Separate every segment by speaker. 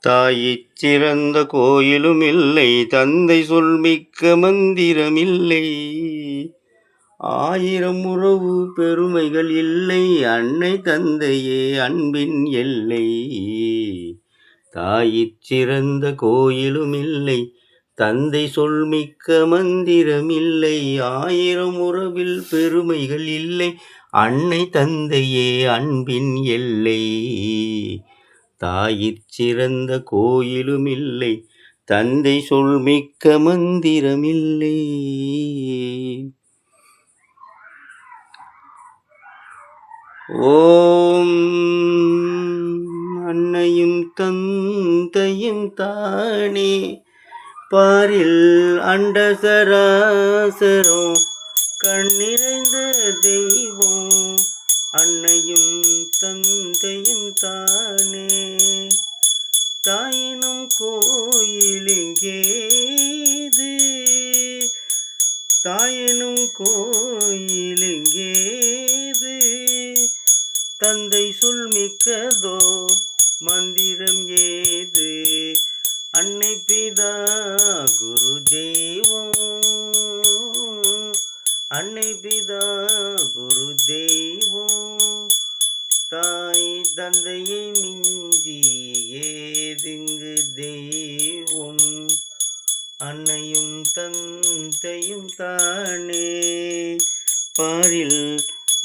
Speaker 1: தாயிற் சிறந்த கோயிலுமில்லை, தந்தை சொல்மிக்க மந்திரமில்லை. ஆயிரம் உறவு பெருமைகள் இல்லை, அன்னை தந்தையே அன்பின் எல்லை. தாயிற் சிறந்த கோயிலுமில்லை, தந்தை சொல்மிக்க மந்திரமில்லை. ஆயிரம் உறவில் பெருமைகள் இல்லை, அன்னை தந்தையே அன்பின் எல்லை. தாயிற் சிறந்த கோயிலுமில்லை, தந்தை சொல்மிக்க மந்திரமில்லை. ஓம் அன்னையும் தந்தையும் தானே, பாரில் அண்டசராசரம் கண்ணிறைந்த தெய்வம். அன்னையும் தந்தையும் தானே, தாயினும் கோயிலெங்கேது, தாயினும் கோயிலெங்கேது. தந்தை சொல்மிக்கதோ மந்திரம் ஏது, அன்னை பிதா குரு தெய்வம். அன்னை பிதா குரு தெய்வம். தாய் தந்தையை மிஞ்சி ஏதுங்கு தெய்வம். அன்னையும் தந்தையும் தானே, பாரில்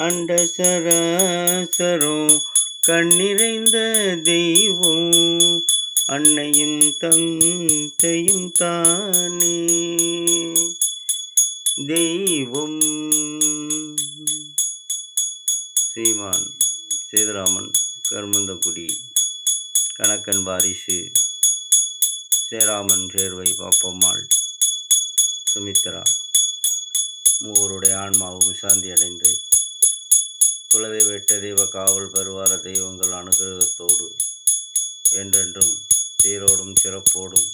Speaker 1: அண்டசராசரம் கண்ணிறைந்த தெய்வம். அன்னையும் தந்தையும் தானே தெய்வம். ஸ்ரீமான் சேதுராமன், கருமந்தக்குடி, கணக்கன் வாரிசு, சேராமன், சேர்வை, பாப்பம்மாள், சுமித்ரா மூவருடைய ஆன்மாவும் சாந்தி அடைந்து குலதெய்வ எட்ட தெய்வ காவல் பருவார தெய்வங்கள் அனுகிரகத்தோடு என்றென்றும் சீரோடும் சிறப்போடும்